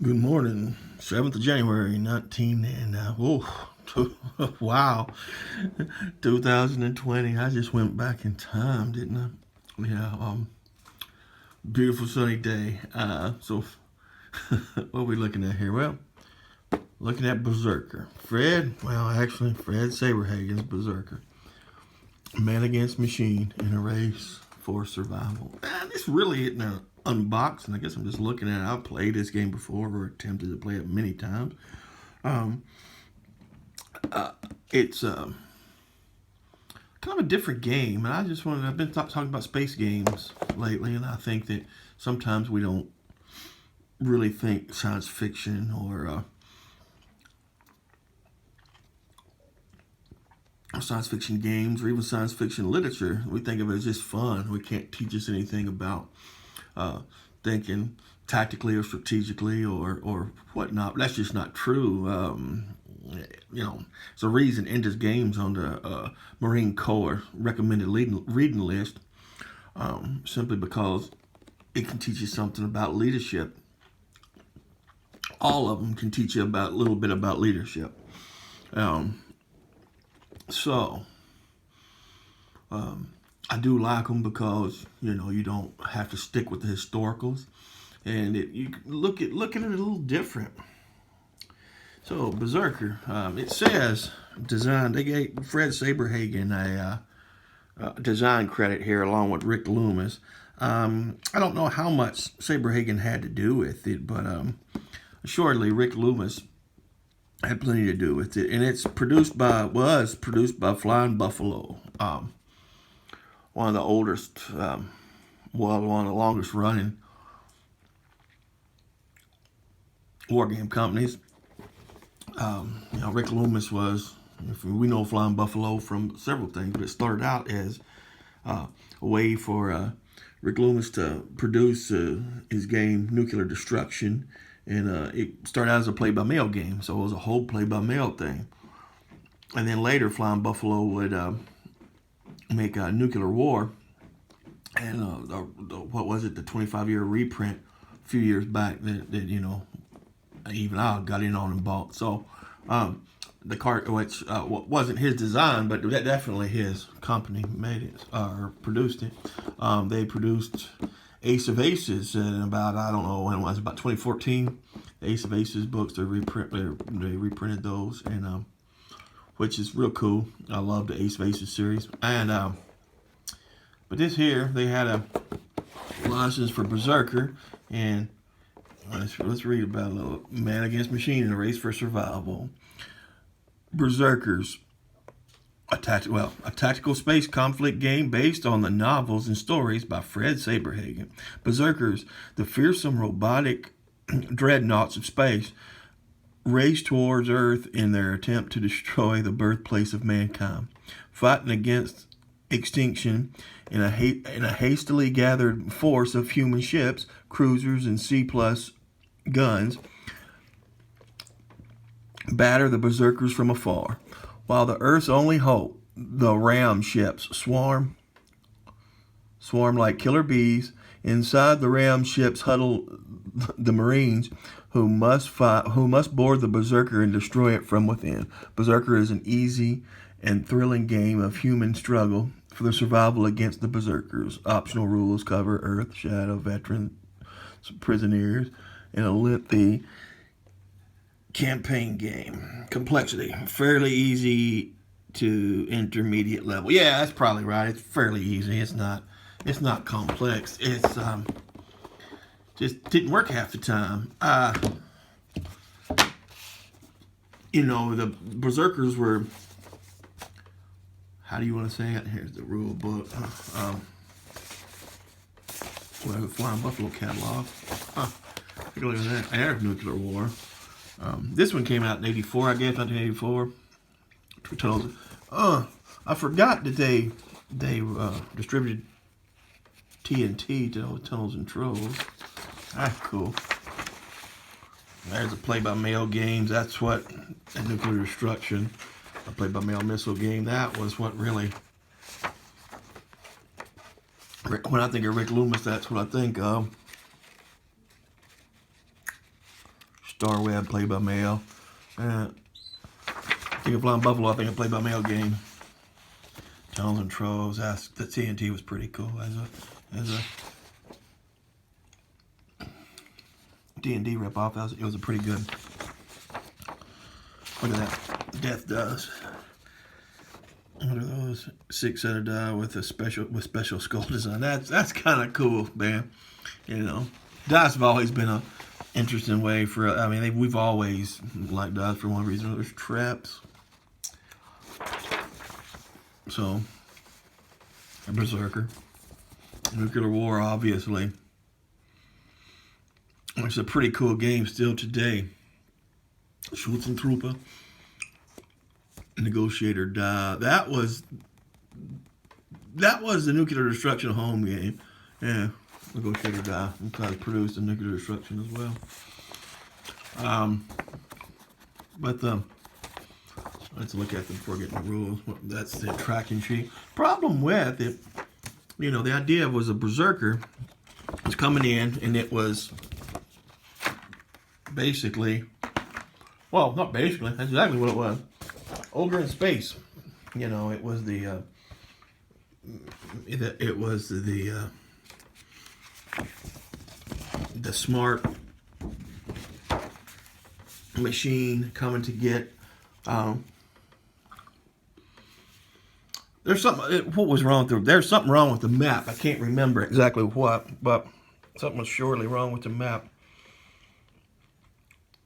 Good morning, 7th of January, 19, and wow, 2020. I just went back in time, didn't I? Yeah, beautiful sunny day. So what are we looking at here? Well, looking at Berserker. Fred Saberhagen's Berserker. Man against machine in a race for survival. This really isn't an unboxing. I guess I'm just looking at it. I've played this game before or attempted to play it many times. Um, it's kind of a different game, and I've been talking about space games lately, and I think that sometimes we don't really think science fiction or science fiction games or even science fiction literature. We think of it as just fun. We can't teach us anything about uh, thinking tactically or strategically or whatnot. But that's just not true. There's a reason Ender's Games on the Marine Corps recommended reading list, simply because it can teach you something about leadership. All of them can teach you about a little bit about leadership. Um, so I do like them because you don't have to stick with the historicals, and you look at it a little different. So Berserker, it says design. They gave Fred Saberhagen a design credit here, along with Rick Loomis. I don't know how much Saberhagen had to do with it, but assuredly Rick Loomis had plenty to do with it. And it's was produced by Flying Buffalo, one of the oldest, one of the longest running war game companies. Rick Loomis we know Flying Buffalo from several things, but it started out as a way for Rick Loomis to produce his game Nuclear Destruction, and it started out as a play-by-mail game, so it was a whole play-by-mail thing. And then later, Flying Buffalo would make Nuclear War, and what was it, the 25-year reprint a few years back that even I got in on and bought. So the cart, which wasn't his design, but that definitely his company made it or produced it. They produced Ace of Aces in about, I don't know when it was, about 2014. The Ace of Aces books, they reprinted those, and which is real cool. I love the Ace of Aces series. And but this here, they had a license for Berserker, and let's read about a little man against machine in a race for survival. Berserkers, a tactical space conflict game based on the novels and stories by Fred Saberhagen. Berserkers, the fearsome robotic dreadnoughts of space, race towards Earth in their attempt to destroy the birthplace of mankind, fighting against extinction in a hastily gathered force of human ships, cruisers, and C-plus guns. Batter the berserkers from afar, while the Earth's only hope, the ram ships, swarm like killer bees. Inside the ram ships huddle the Marines who must board the Berserker and destroy it from within. Berserker is an easy and thrilling game of human struggle for the survival against the Berserkers. Optional rules cover Earth, Shadow, veterans, prisoners, and a lengthy campaign game. Complexity, fairly easy to intermediate level. Yeah, that's probably right. It's fairly easy. It's not complex. It's just didn't work half the time. The Berserkers were, how do you want to say it? Here's the rule book. The Flying Buffalo catalog. Take a look at that. Air Nuclear War. This one came out in '84, I guess, 1984. I forgot that they distributed TNT to Tunnels and Trolls. That's cool. There's a play-by-mail games. That's what Nuclear Destruction, a play-by-mail missile game. That was what really. When I think of Rick Loomis, that's what I think of. Star Web, Play by Mail. Think of Flying Buffalo, I think a Play by Mail game. Tunnels and Trolls. The TNT was pretty cool as a D&D ripoff. It was a pretty good. Look at that. Death Does. What are those? 6-sided die with special skull design. That's kind of cool, man. You know, dice have always been a interesting way for. I mean, we've always liked dice for one reason or another. There's traps. So, a Berserker, Nuclear War, obviously. It's a pretty cool game still today. Schutzentrooper. Negotiator Die. That was the Nuclear Destruction home game. Yeah, Negotiator Die. We probably produced the Nuclear Destruction as well. Let's look at them before getting the rules. That's the tracking sheet. Problem with it, you know, the idea was a Berserker was coming in, and it was basically, well, not basically, that's exactly what it was. Ogre in space, you know, it was the smart machine coming to get. There's something. What was wrong with there's something wrong with the map. I can't remember exactly what, but something was surely wrong with the map.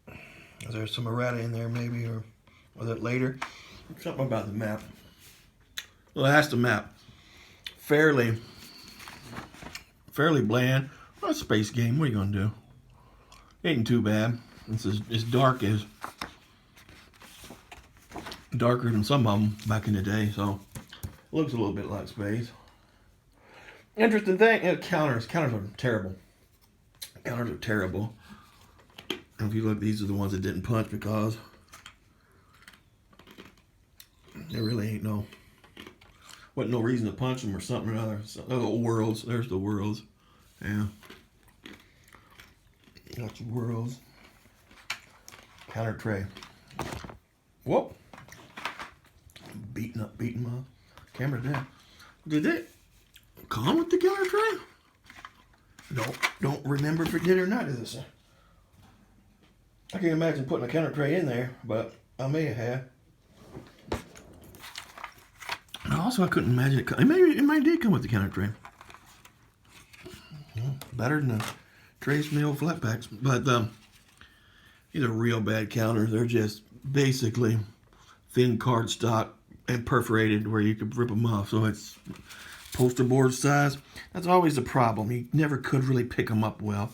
Is there some errata in there, maybe, or was it later? Something about the map. Well, that's the map. Fairly bland. Well, it's a space game. What are you gonna do? Ain't too bad. It's dark as darker than some of them back in the day, so it looks a little bit like space. Interesting thing, counters. Counters are terrible. Counters are terrible. And if you look, these are the ones that didn't punch because there really ain't wasn't no reason to punch them or something or other. So, the worlds. There's the worlds. Yeah. Got your worlds. Counter tray. Whoop. Beating up. Camera down. Did it come with the counter tray? Don't remember if it did or not, is it, sir? I can't imagine putting a counter tray in there, but I may have. Also, I couldn't imagine it. It may did come with the counter tray. Well, better than the Trace Mill flat packs, but these are real bad counters. They're just basically thin cardstock and perforated where you could rip them off. So it's poster board size. That's always a problem. You never could really pick them up well.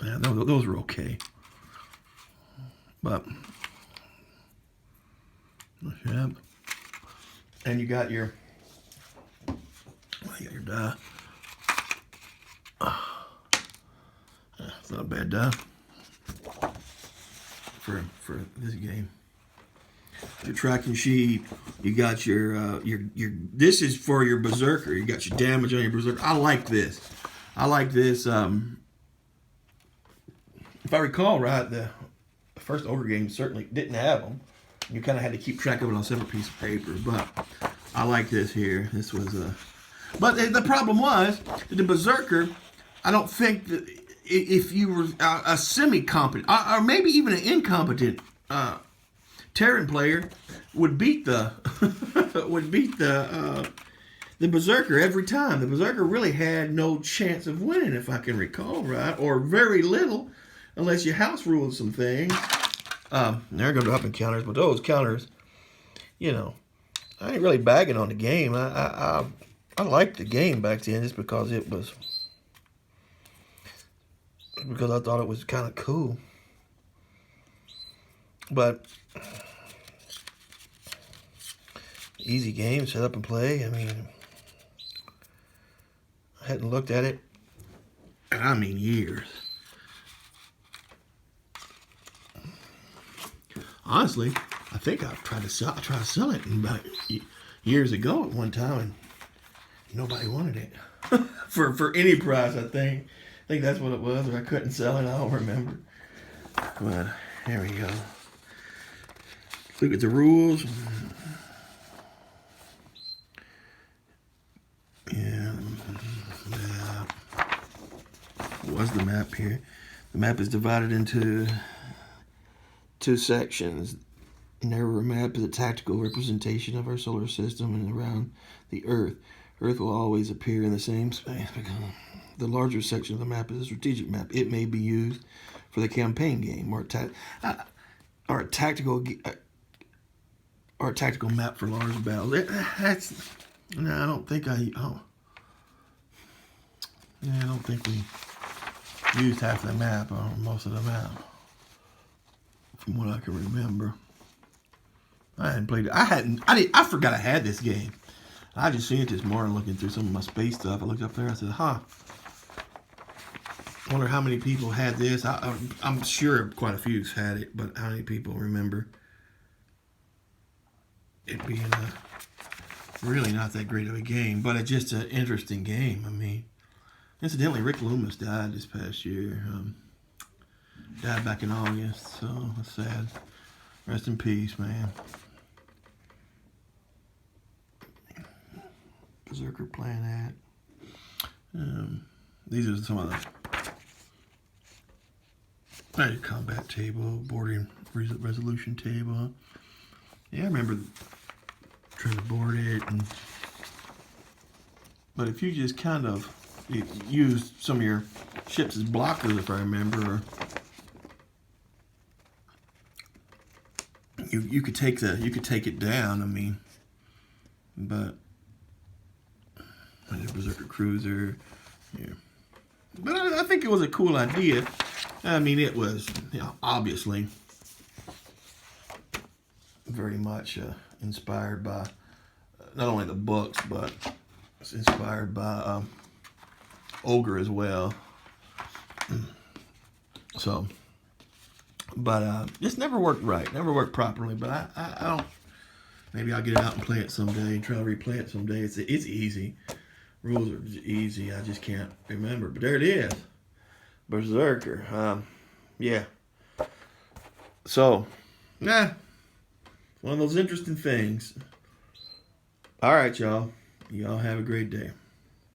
Yeah, those were okay. But yeah. And you got your die. It's not a bad die for this game. Your tracking sheet. You got your this is for your Berserker. You got your damage on your Berserker. I like this. If I recall right, the first Ogre game certainly didn't have them. You kind of had to keep track of it on a separate piece of paper, but I like this here. This was but the problem was that the Berserker, I don't think that if you were a semi-competent, or maybe even an incompetent Terran player, would beat the the Berserker every time. The Berserker really had no chance of winning, if I can recall right, or very little, unless you house ruled some things. They're going to up in counters, but those counters, you know, I ain't really bagging on the game. I liked the game back then just because I thought it was kind of cool. But easy game, set up and play. I mean, I hadn't looked at it, I mean, years. Honestly, I think I tried to sell it about years ago at one time, and nobody wanted it for any price. I think that's what it was, or I couldn't sell it. I don't remember. But here we go. Look at the rules. Yeah. What's the map here? The map is divided into 2 sections. Narrower map is a tactical representation of our solar system and around the Earth. Earth will always appear in the same space. The larger section of the map is a strategic map. It may be used for the campaign game or a tactical map for large battles. No, I don't think I don't think we used half the map or most of the map, from what I can remember. I hadn't played it. I forgot I had this game. I just seen it this morning looking through some of my space stuff. I looked up there. I said, "Huh. I wonder how many people had this." I'm sure quite a few had it, but how many people remember it being really not that great of a game? But it's just an interesting game. I mean, incidentally, Rick Loomis died this past year. Died back in August, so that's sad. Rest in peace, man. Berserker playing that. These are some of the combat table, boarding resolution table. Yeah, I remember trying to board it, but if you just kind of use some of your ships as blockers, if I remember, you could take it down. I mean, but the Berserker Cruiser, yeah. But I think it was a cool idea. I mean, it was, obviously very much inspired by not only the books, but it's inspired by Ogre as well. So, but just never worked right, never worked properly. But I don't. Maybe I'll get it out and play it someday and try to replay it someday. It's easy. Rules are easy. I just can't remember. But there it is. Berserker. Yeah. So, one of those interesting things. All right, y'all. Y'all have a great day.